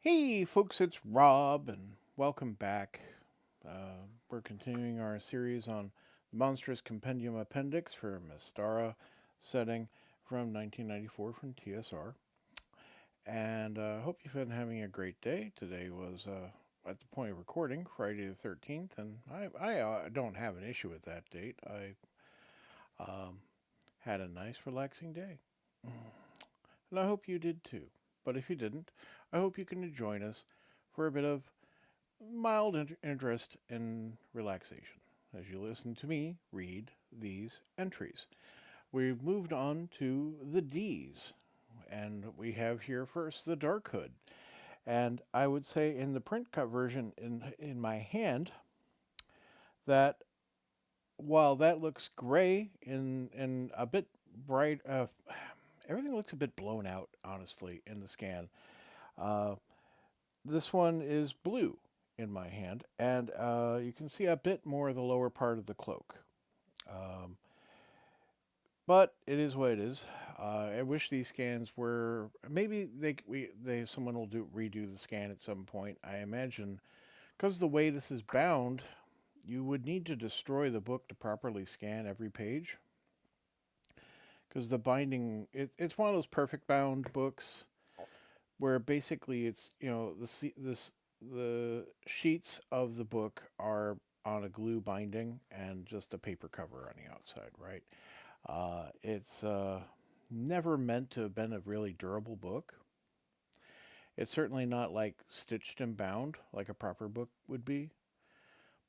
Hey, folks, it's Rob, and welcome back. We're continuing our series on the Monstrous Compendium Appendix for Mystara setting from 1994 from TSR. And hope you've been having a great day. Today was, at the point of recording, Friday the 13th, and I don't have an issue with that date. I had a nice, relaxing day. And I hope you did too. But if you didn't, I hope you can join us for a bit of mild interest and relaxation as you listen to me read these entries. We've moved on to the D's, and we have here first the Darkhood. And I would say in the print cut version in my hand that while that looks gray and a bit bright, everything looks a bit blown out, honestly, in the scan. Uh, this one is blue in my hand, and you can see a bit more of the lower part of the cloak. Um, but it is what it is. I wish these scans were maybe they someone will redo the scan at some point. I imagine because of the way this is bound, you would need to destroy the book to properly scan every page. Because the binding, it's one of those perfect bound books where basically it's the sheets of the book are on a glue binding and just a paper cover on the outside, right? It's never meant to have been a really durable book. It's certainly not like stitched and bound like a proper book would be.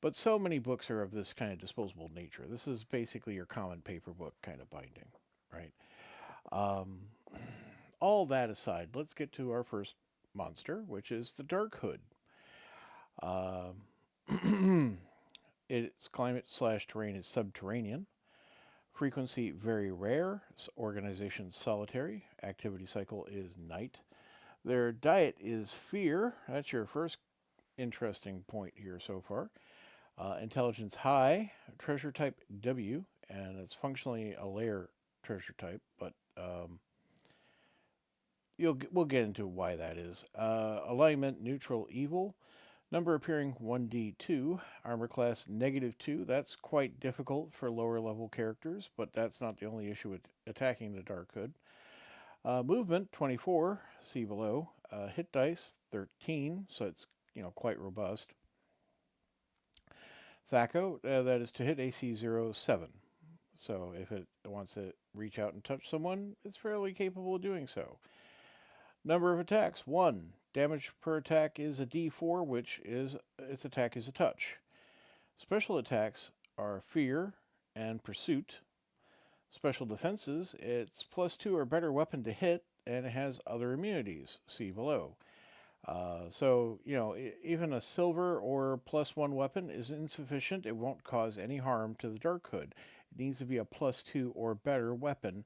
But so many books are of this kind of disposable nature. This is basically your common paper book kind of binding, right? Um, all that aside, let's get to our first monster, which is the Darkhood. Its climate slash terrain is subterranean. Frequency very rare. Organization solitary. Activity cycle is night. Their diet is fear. That's your first interesting point here so far. Intelligence high. Treasure type W, and it's functionally a layer treasure type, but we'll get into why that is. Alignment neutral evil. Number appearing 1d2. Armor class -2. That's quite difficult for lower level characters, but that's not the only issue with attacking the Darkhood. Movement 24. See below. Hit dice 13, so it's quite robust. Thaco, that is to hit AC 07. So if it wants to reach out and touch someone, it's fairly capable of doing so. Number of attacks 1. Damage per attack is a d4, which is its attack is a touch. Special attacks are fear and pursuit. Special defenses, it's +2 or better weapon to hit, and it has other immunities. See below. Even a silver or +1 weapon is insufficient. It won't cause any harm to the Darkhood. It needs to be a +2 or better weapon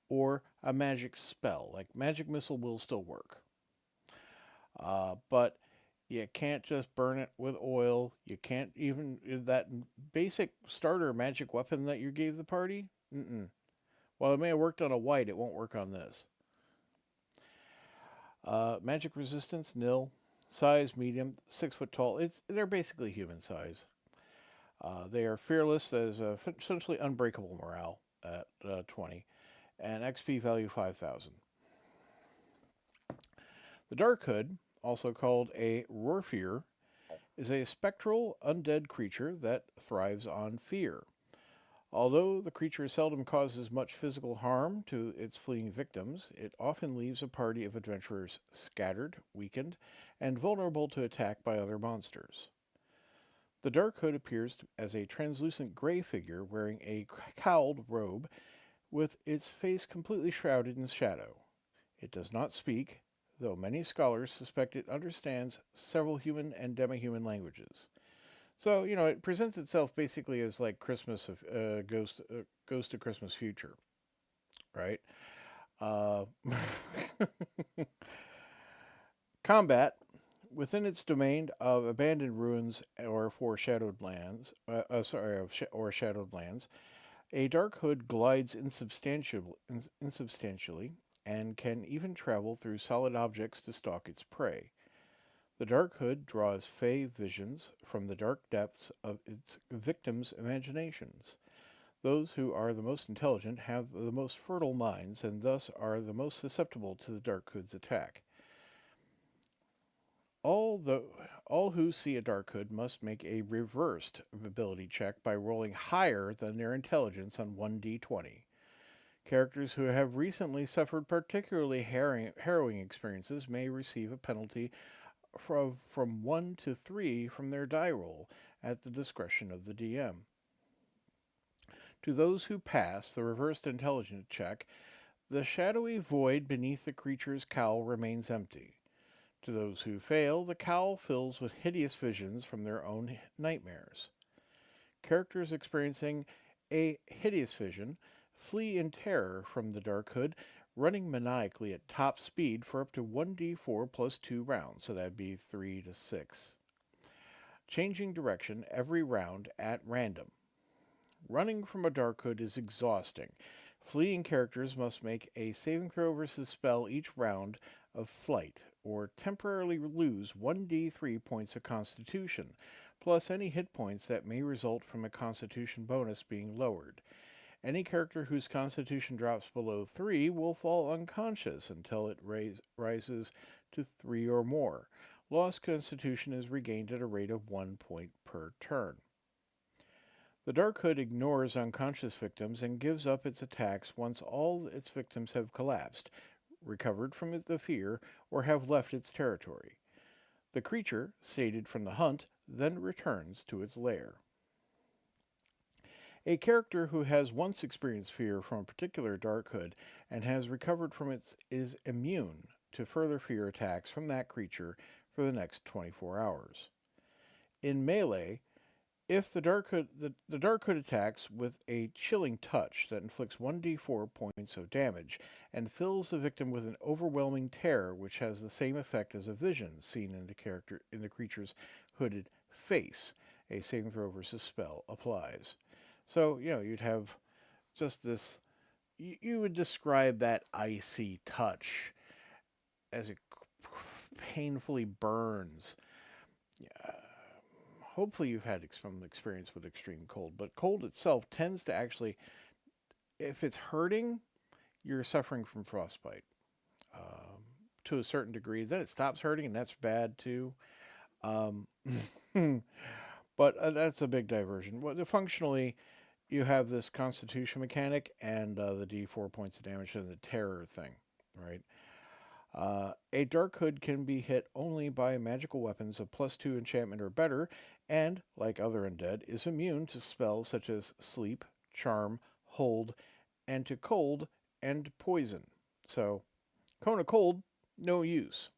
or a magic spell. Like magic missile will still work. But you can't just burn it with oil. You can't even that basic starter magic weapon that you gave the party. While it may have worked on a white, it won't work on this. Magic resistance nil. Size medium, 6 foot tall. They're basically human size. They are fearless. That is essentially unbreakable morale at 20, and XP value 5,000. The Darkhood, also called a Rorfier, is a spectral undead creature that thrives on fear. Although the creature seldom causes much physical harm to its fleeing victims, it often leaves a party of adventurers scattered, weakened, and vulnerable to attack by other monsters. The Darkhood appears as a translucent gray figure wearing a cowled robe with its face completely shrouded in shadow. It does not speak, though many scholars suspect it understands several human and demi-human languages. So it presents itself basically as like Christmas goes to Christmas future, right? Uh, Combat within its domain of abandoned ruins or foreshadowed lands. Or shadowed lands. A Darkhood glides insubstantially and can even travel through solid objects to stalk its prey. The Darkhood draws fey visions from the dark depths of its victims' imaginations. Those who are the most intelligent have the most fertile minds and thus are the most susceptible to the Darkhood's attack. All who see a Darkhood must make a reversed ability check by rolling higher than their intelligence on 1d20. Characters who have recently suffered particularly harrowing experiences may receive a penalty from 1 to 3 from their die roll at the discretion of the DM. To those who pass the reversed intelligence check, the shadowy void beneath the creature's cowl remains empty. To those who fail, the cowl fills with hideous visions from their own nightmares. Characters experiencing a hideous vision flee in terror from the Darkhood, running maniacally at top speed for up to 1d4 plus 2 rounds, so that'd be 3 to 6. Changing direction every round at random. Running from a Darkhood is exhausting. Fleeing characters must make a saving throw versus spell each round of flight, or temporarily lose 1d3 points of Constitution, plus any hit points that may result from a Constitution bonus being lowered. Any character whose Constitution drops below 3 will fall unconscious until it rises to 3 or more. Lost Constitution is regained at a rate of 1 point per turn. The Darkhood ignores unconscious victims and gives up its attacks once all its victims have collapsed, recovered from the fear, or have left its territory. The creature, sated from the hunt, then returns to its lair. A character who has once experienced fear from a particular Darkhood and has recovered from it is immune to further fear attacks from that creature for the next 24 hours. In melee, if the Darkhood attacks with a chilling touch that inflicts 1d4 points of damage and fills the victim with an overwhelming terror which has the same effect as a vision seen in the creature's hooded face, a saving throw versus spell applies. So, you'd have just this, you would describe that icy touch as it painfully burns. Hopefully you've had some experience with extreme cold, but cold itself tends to actually, if it's hurting, you're suffering from frostbite to a certain degree. Then it stops hurting, and that's bad too. But that's a big diversion. Functionally, you have this Constitution mechanic and the D4 points of damage and the terror thing, right? A Darkhood can be hit only by magical weapons of +2 enchantment or better, and, like other undead, is immune to spells such as sleep, charm, hold, and to cold and poison. So, Cone of Cold, no use.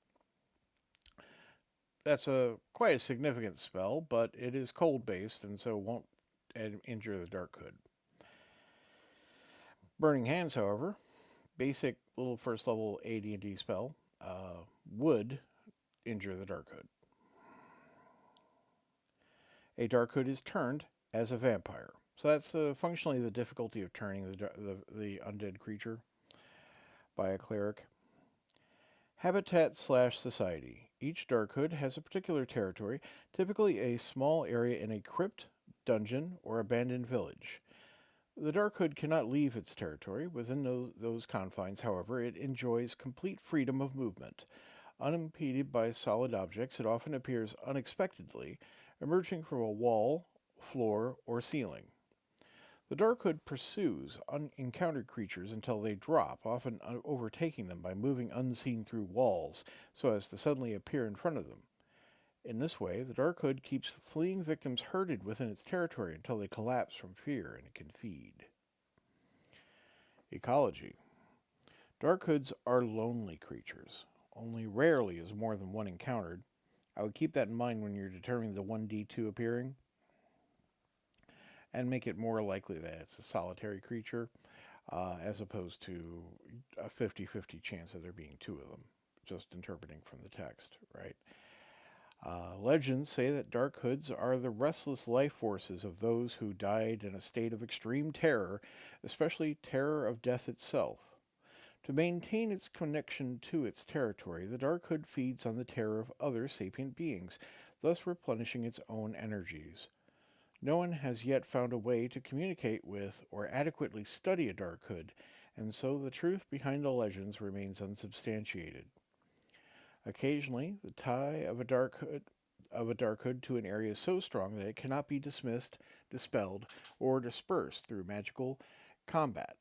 That's quite a significant spell, but it is cold-based, and so won't injure the Darkhood. Burning Hands, however, basic little first level AD&D spell, would injure the Darkhood. A Darkhood is turned as a vampire. So that's functionally the difficulty of turning the undead creature by a cleric. Habitat/society. Each Darkhood has a particular territory, typically a small area in a crypt, dungeon, or abandoned village. The Darkhood cannot leave its territory. Within those confines, however, it enjoys complete freedom of movement. Unimpeded by solid objects, it often appears unexpectedly, emerging from a wall, floor, or ceiling. The Darkhood pursues unencountered creatures until they drop, often overtaking them by moving unseen through walls so as to suddenly appear in front of them. In this way, the Darkhood keeps fleeing victims herded within its territory until they collapse from fear and it can feed. Ecology. Darkhoods are lonely creatures. Only rarely is more than one encountered. I would keep that in mind when you're determining the 1d2 appearing, and make it more likely that it's a solitary creature, as opposed to a 50-50 chance of there being two of them, just interpreting from the text, right? Legends say that Darkhoods are the restless life forces of those who died in a state of extreme terror, especially terror of death itself. To maintain its connection to its territory, the Darkhood feeds on the terror of other sapient beings, thus replenishing its own energies. No one has yet found a way to communicate with or adequately study a Darkhood, and so the truth behind the legends remains unsubstantiated. Occasionally, the tie of a Darkhood to an area is so strong that it cannot be dismissed, dispelled, or dispersed through magical combat.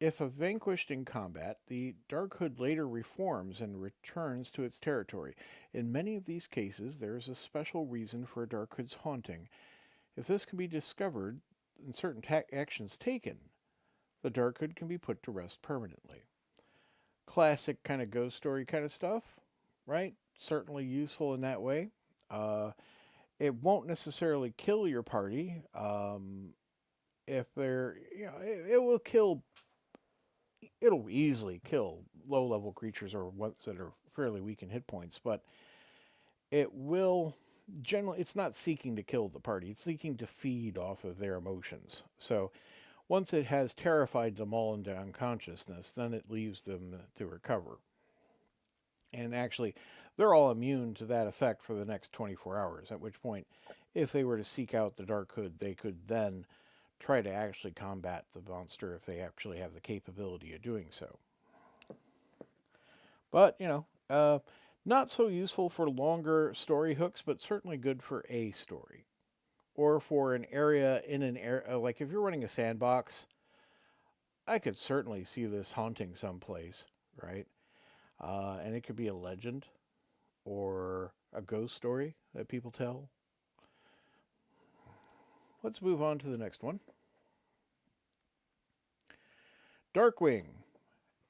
If vanquished in combat, the Darkhood later reforms and returns to its territory. In many of these cases, there is a special reason for a Darkhood's haunting. If this can be discovered and certain actions taken, the Darkhood can be put to rest permanently. Classic kind of ghost story kind of stuff, right? Certainly useful in that way. It won't necessarily kill your party. If they're, it will kill. It'll easily kill low-level creatures or ones that are fairly weak in hit points, but it will generally. It's not seeking to kill the party. It's seeking to feed off of their emotions. So once it has terrified them all into unconsciousness, then it leaves them to recover. And actually, they're all immune to that effect for the next 24 hours, at which point, if they were to seek out the Darkhood, they could then try to actually combat the monster if they actually have the capability of doing so. But, not so useful for longer story hooks, but certainly good for a story. Or for an area in an area, like if you're running a sandbox, I could certainly see this haunting someplace, right? And it could be a legend or a ghost story that people tell. Let's move on to the next one. Darkwing,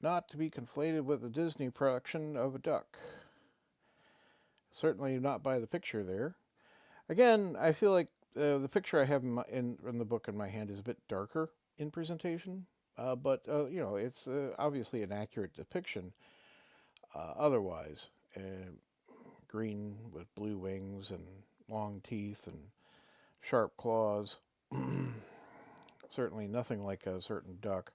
not to be conflated with the Disney production of a duck. Certainly not by the picture there. Again, I feel like the picture I have in the book in my hand is a bit darker in presentation, but it's obviously an accurate depiction. Otherwise, green with blue wings and long teeth and sharp claws. Certainly nothing like a certain duck.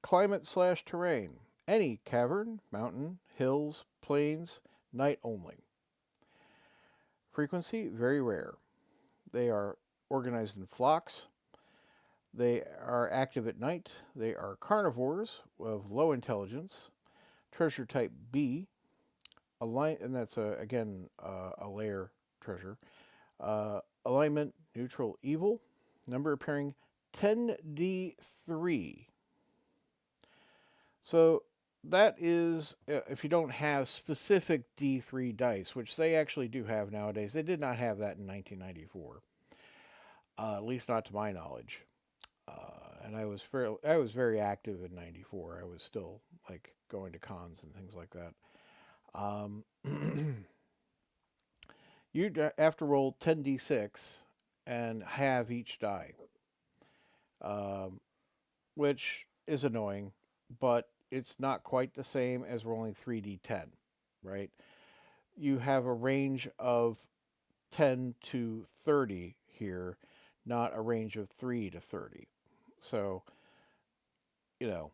Climate/terrain. Any cavern, mountain, hills, plains, night only. Frequency, very rare. They are organized in flocks. They are active at night. They are carnivores of low intelligence. Treasure type B. And that's, a layer treasure. Alignment, neutral, evil. Number appearing 10d3. So that is, if you don't have specific D3 dice, which they actually do have nowadays. They did not have that in 1994, at least not to my knowledge. And I was very active in '94. I was still like going to cons and things like that. You have to roll 10d6 and have each die, which is annoying, but it's not quite the same as rolling 3d10, right? You have a range of 10 to 30 here, not a range of 3 to 30. So, you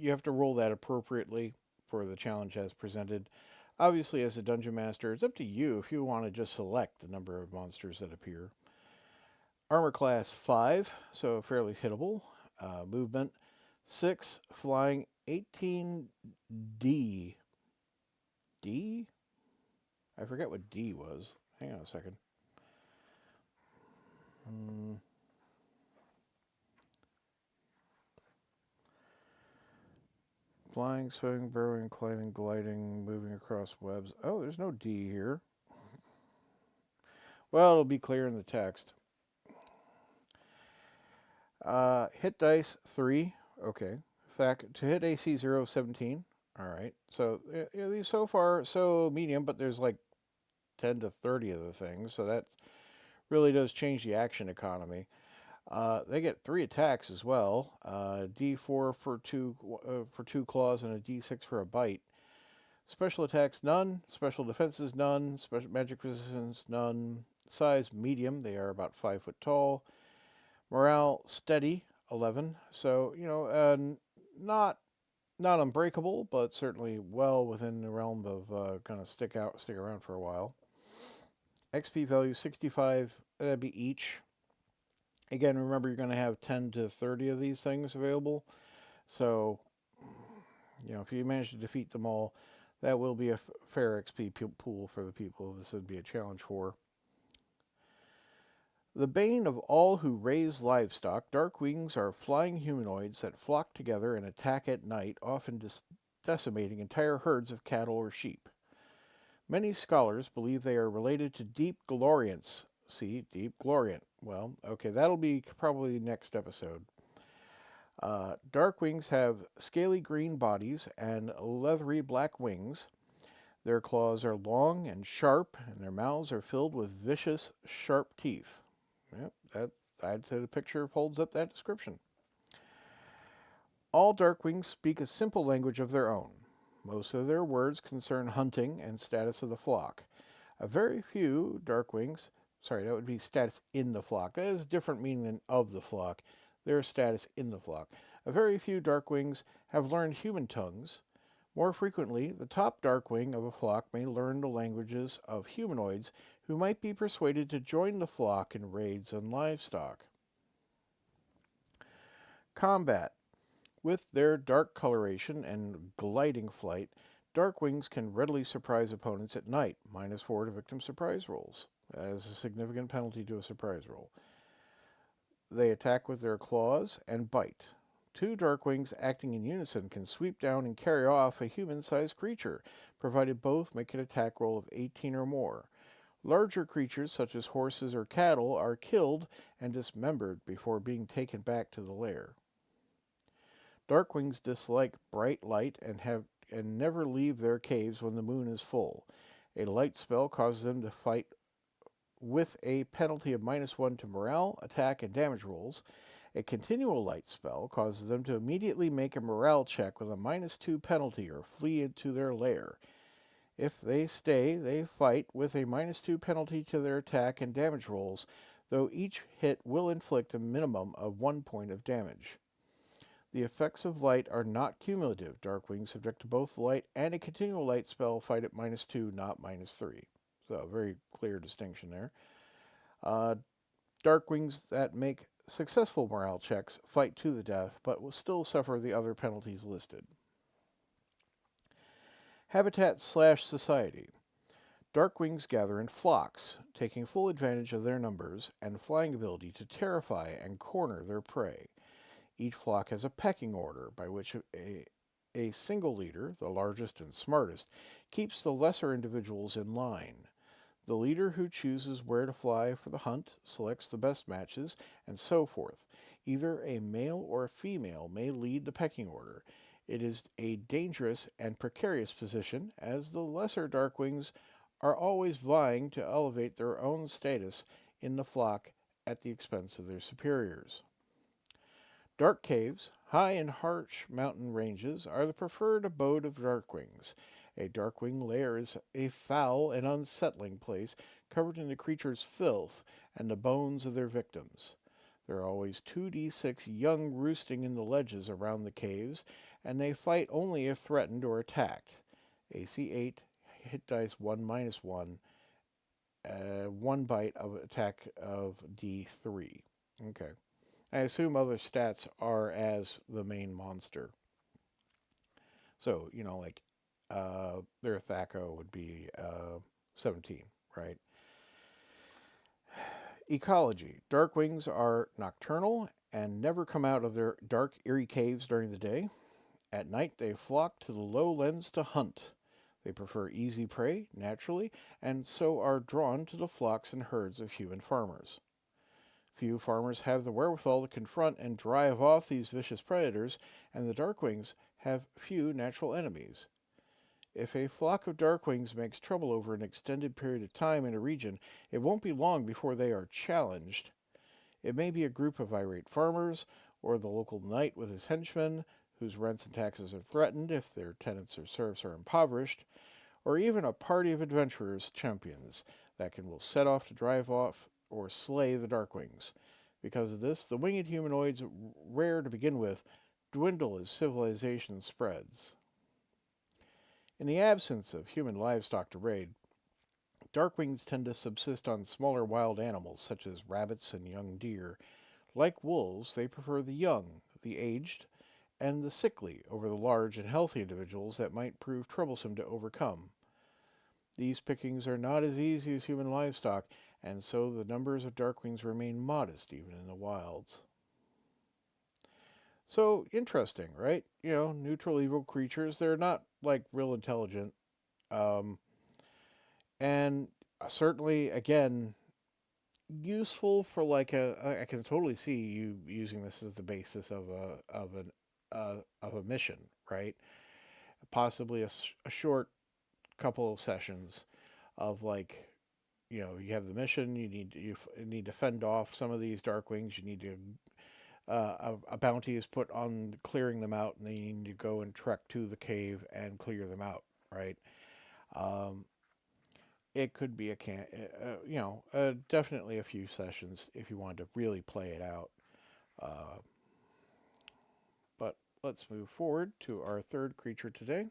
have to roll that appropriately for the challenge as presented. Obviously, as a dungeon master, it's up to you if you want to just select the number of monsters that appear. Armor class 5, so fairly hittable. Movement 6, flying 18 D. D? I forget what D was. Hang on a second. Flying, swimming, burrowing, climbing, gliding, moving across webs. Oh, there's no D here. Well, it'll be clear in the text. Hit dice 3. Okay. To hit AC 0, 17. All right. So these so far so medium, but there's like 10 to 30 of the things, so that really does change the action economy. They get 3 attacks as well. D4 for two claws and a D6 for a bite. Special attacks none. Special defenses none. Special magic resistance none. Size medium. They are about 5 foot tall. Morale steady, 11. So, not not unbreakable, but certainly well within the realm of kind of stick around for a while. XP value 65, that'd be each. Again, remember you're going to have 10 to 30 of these things available. So, if you manage to defeat them all, that will be a fair XP pool for the people this would be a challenge for. The bane of all who raise livestock, Darkwings are flying humanoids that flock together and attack at night, often decimating entire herds of cattle or sheep. Many scholars believe they are related to deep gloriants. See, deep gloriant. Well, okay, that'll be probably next episode. Darkwings have scaly green bodies and leathery black wings. Their claws are long and sharp, and their mouths are filled with vicious, sharp teeth. Yep, I'd say the picture holds up that description. All Darkwings speak a simple language of their own. Most of their words concern hunting and status of the flock. A very few Darkwings, that would be status in the flock. That is a different meaning than of the flock. Their status in the flock. A very few Darkwings have learned human tongues. More frequently, the top Darkwing of a flock may learn the languages of humanoids who might be persuaded to join the flock in raids on livestock. Combat. With their dark coloration and gliding flight, Darkwings can readily surprise opponents at night, -4 to victim surprise rolls, as a significant penalty to a surprise roll. They attack with their claws and bite. Two Darkwings acting in unison can sweep down and carry off a human-sized creature, provided both make an attack roll of 18 or more. Larger creatures, such as horses or cattle, are killed and dismembered before being taken back to the lair. Darkwings dislike bright light and never leave their caves when the moon is full. A light spell causes them to fight with a penalty of -1 to morale, attack, and damage rolls. A continual light spell causes them to immediately make a morale check with a -2 penalty or flee into their lair. If they stay, they fight with a -2 penalty to their attack and damage rolls, though each hit will inflict a minimum of 1 point of damage. The effects of light are not cumulative. Darkwings, subject to both light and a continual light spell, fight at -2, not -3. So, a very clear distinction there. Darkwings that make successful morale checks fight to the death, but will still suffer the other penalties listed. Habitat/society. Darkwings gather in flocks, taking full advantage of their numbers and flying ability to terrify and corner their prey. Each flock has a pecking order by which a single leader, the largest and smartest, keeps the lesser individuals in line. The leader who chooses where to fly for the hunt selects the best matches, and so forth. Either a male or a female may lead the pecking order. It is a dangerous and precarious position, as the lesser Darkwings are always vying to elevate their own status in the flock at the expense of their superiors. Dark caves, high and harsh mountain ranges, are the preferred abode of Darkwings. A Darkwing lair is a foul and unsettling place covered in the creature's filth and the bones of their victims. There are always 2d6 young roosting in the ledges around the caves, and they fight only if threatened or attacked. AC 8, hit dice 1 -1, 1 bite of attack of D3. Okay. I assume other stats are as the main monster. So, their Thaco would be 17, right? Ecology. Darkwings are nocturnal and never come out of their dark, eerie caves during the day. At night, they flock to the lowlands to hunt. They prefer easy prey, naturally, and so are drawn to the flocks and herds of human farmers. Few farmers have the wherewithal to confront and drive off these vicious predators, and the Darkwings have few natural enemies. If a flock of Darkwings makes trouble over an extended period of time in a region, it won't be long before they are challenged. It may be a group of irate farmers, or the local knight with his henchmen, whose rents and taxes are threatened if their tenants or serfs are impoverished, or even a party of adventurers champions that will set off to drive off or slay the Darkwings. Because of this, the winged humanoids, rare to begin with, dwindle as civilization spreads. In the absence of human livestock to raid, Darkwings tend to subsist on smaller wild animals such as rabbits and young deer. Like wolves, they prefer the young, the aged, and the sickly over the large and healthy individuals that might prove troublesome to overcome. These pickings are not as easy as human livestock, and so the numbers of Darkwings remain modest even in the wilds. So, interesting, right? Neutral evil creatures, they're not like real intelligent. Um, and certainly, again, useful for like I can totally see you using this as the basis of a mission, right? Possibly a short couple of sessions of like, you have the mission. You need to fend off some of these Darkwings. You need to a bounty is put on clearing them out, and then you need to go and trek to the cave and clear them out, right? Um, it could be definitely a few sessions if you wanted to really play it out. Uh, but let's move forward to our third creature today,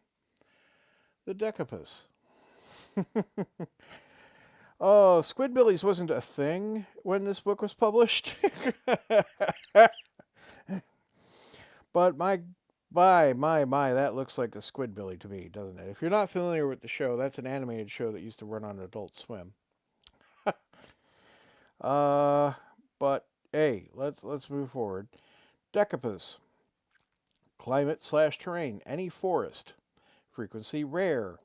the Decapod. Oh, Squidbillies wasn't a thing when this book was published. But my, that looks like a Squidbilly to me, doesn't it? If you're not familiar with the show, that's an animated show that used to run on Adult Swim. uh, but hey, let's move forward. Decapod. Climate/terrain, any forest. Frequency rare.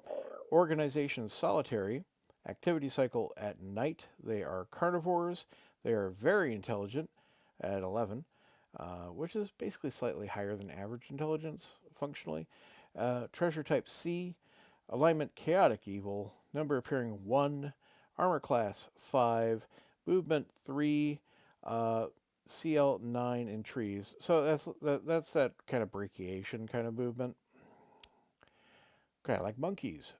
Organization solitary. Activity cycle at night. They are carnivores. They are very intelligent at 11, which is basically slightly higher than average intelligence functionally. Treasure type C. Alignment chaotic evil. Number appearing 1. Armor class 5. Movement 3. CL 9 in trees. So that's that kind of brachiation kind of movement. Kind of like monkeys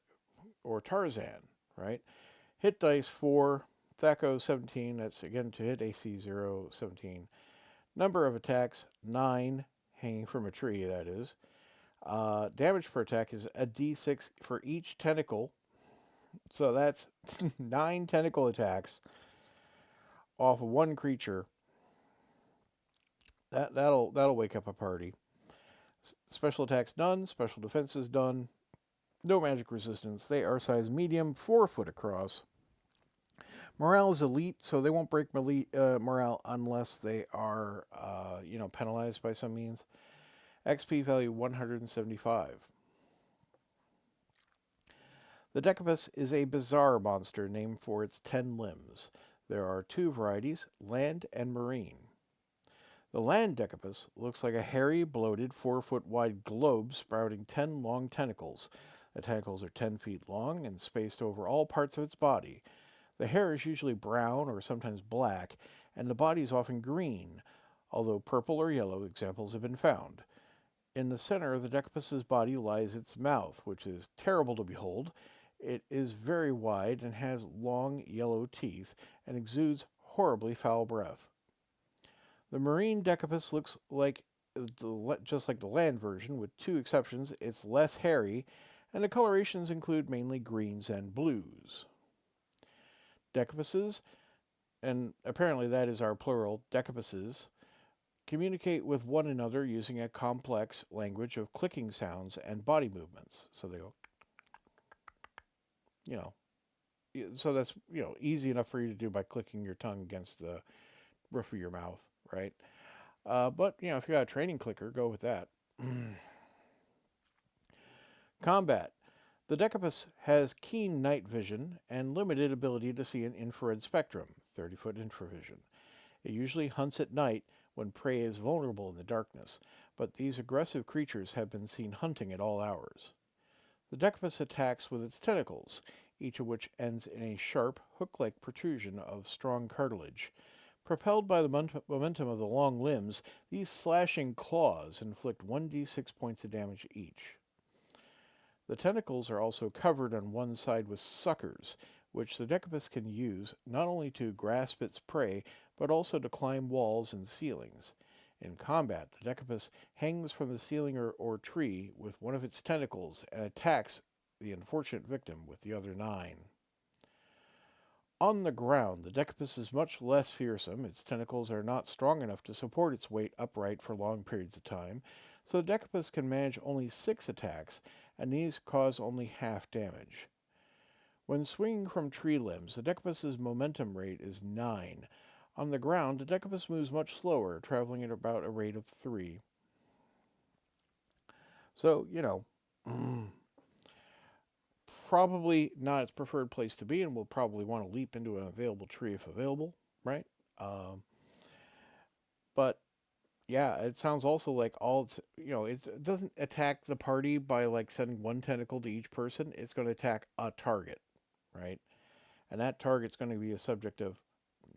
or Tarzan, right? Hit dice 4, Thaco 17, that's again to hit AC 0, 17. Number of attacks 9, hanging from a tree, that is. Damage per attack is a d6 for each tentacle. So that's 9 tentacle attacks off of one creature. That'll wake up a party. Special attacks none, special defenses done. No magic resistance. They are size medium, 4 foot across. Morale is elite, so they won't break morale unless they are, penalized by some means. XP value 175. The Decapod is a bizarre monster named for its 10 limbs. There are 2 varieties, land and marine. The land Decapod looks like a hairy, bloated, 4-foot wide globe sprouting 10 long tentacles. The tentacles are 10 feet long and spaced over all parts of its body. The hair is usually brown or sometimes black, and the body is often green, although purple or yellow examples have been found. In the center of the Decapod's body lies its mouth, which is terrible to behold. It is very wide and has long yellow teeth and exudes horribly foul breath. The marine Decapod looks like just like the land version, with 2 exceptions. It's less hairy, and the colorations include mainly greens and blues. Decapods, and apparently that is our plural, Decapods, communicate with one another using a complex language of clicking sounds and body movements. So they go, so that's, easy enough for you to do by clicking your tongue against the roof of your mouth, right? But, if you got a training clicker, go with that. Combat. The Decapod has keen night vision and limited ability to see an infrared spectrum, 30-foot infravision. It usually hunts at night when prey is vulnerable in the darkness, but these aggressive creatures have been seen hunting at all hours. The Decapod attacks with its tentacles, each of which ends in a sharp, hook-like protrusion of strong cartilage. Propelled by the momentum of the long limbs, these slashing claws inflict 1d6 points of damage each. The tentacles are also covered on one side with suckers, which the Decapod can use not only to grasp its prey, but also to climb walls and ceilings. In combat, the Decapus hangs from the ceiling or tree with one of its tentacles and attacks the unfortunate victim with the other 9. On the ground, the Decapus is much less fearsome. Its tentacles are not strong enough to support its weight upright for long periods of time, so the Decapus can manage only 6 attacks, and these cause only half damage. When swinging from tree limbs, the Decapus's momentum rate is 9. On the ground, the Decapus moves much slower, traveling at about a rate of 3. So, probably not its preferred place to be, and will probably want to leap into an available tree if available, right? But yeah, it sounds also like it doesn't attack the party by like sending one tentacle to each person. It's going to attack a target, right? And that target's going to be a subject of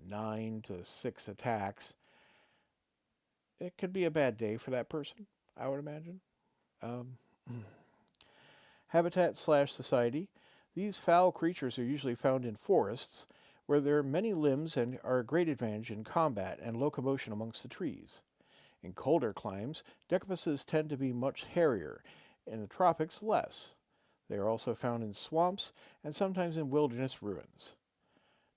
9 to 6 attacks. It could be a bad day for that person, I would imagine. Habitat/society. These foul creatures are usually found in forests, where there are many limbs and are a great advantage in combat and locomotion amongst the trees. In colder climes, Decapuses tend to be much hairier, in the tropics less. They are also found in swamps and sometimes in wilderness ruins.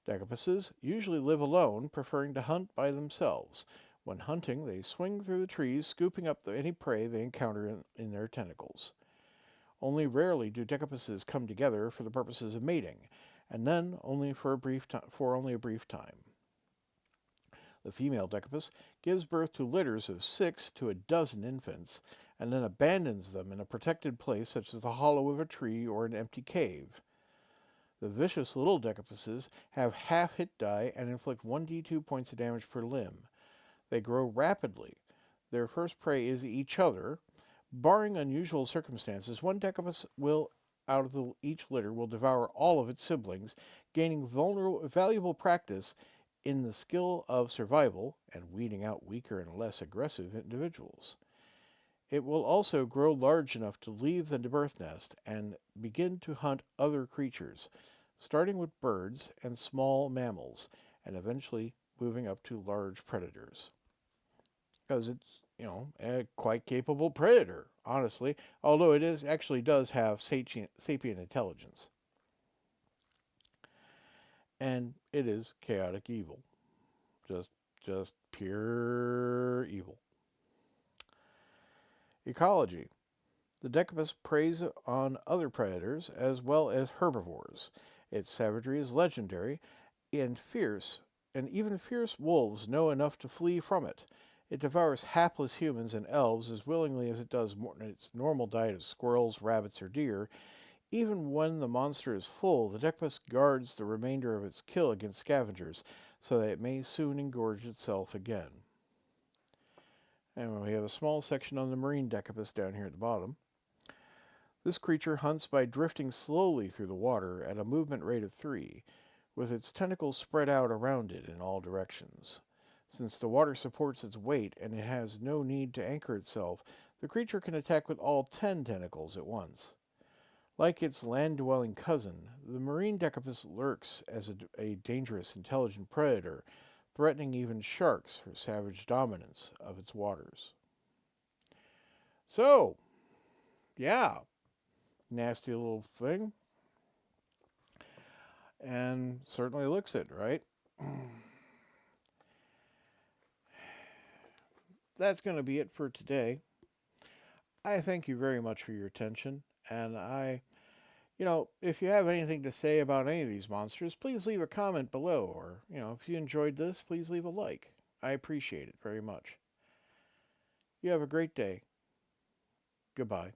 Decapuses usually live alone, preferring to hunt by themselves. When hunting, they swing through the trees, scooping up any prey they encounter in their tentacles. Only rarely do Decapuses come together for the purposes of mating, and then only for only a brief time. The female Decapus gives birth to litters of 6 to a dozen infants, and then abandons them in a protected place such as the hollow of a tree or an empty cave. The vicious little Decapuses have half hit die and inflict 1d2 points of damage per limb. They grow rapidly. Their first prey is each other. Barring unusual circumstances, one Decapus out of each litter will devour all of its siblings, gaining valuable practice in the skill of survival and weeding out weaker and less aggressive individuals. It will also grow large enough to leave the birth nest and begin to hunt other creatures, starting with birds and small mammals, and eventually moving up to large predators. Because it's, a quite capable predator, honestly, although it actually does have sapient intelligence. And it is chaotic evil. Just pure evil. Ecology. The Decapus preys on other predators as well as herbivores. Its savagery is legendary and fierce, and even fierce wolves know enough to flee from it. It devours hapless humans and elves as willingly as it does its normal diet of squirrels, rabbits, or deer. Even when the monster is full, the Decapus guards the remainder of its kill against scavengers, so that it may soon engorge itself again. And we have a small section on the marine Decapus down here at the bottom. This creature hunts by drifting slowly through the water at a movement rate of 3, with its tentacles spread out around it in all directions. Since the water supports its weight and it has no need to anchor itself, the creature can attack with all 10 tentacles at once. Like its land-dwelling cousin, the marine Decapus lurks as a dangerous, intelligent predator, threatening even sharks for savage dominance of its waters. So, yeah, nasty little thing. And certainly looks it, right? That's going to be it for today. I thank you very much for your attention, and if you have anything to say about any of these monsters, please leave a comment below, or, if you enjoyed this, please leave a like. I appreciate it very much. You have a great day. Goodbye.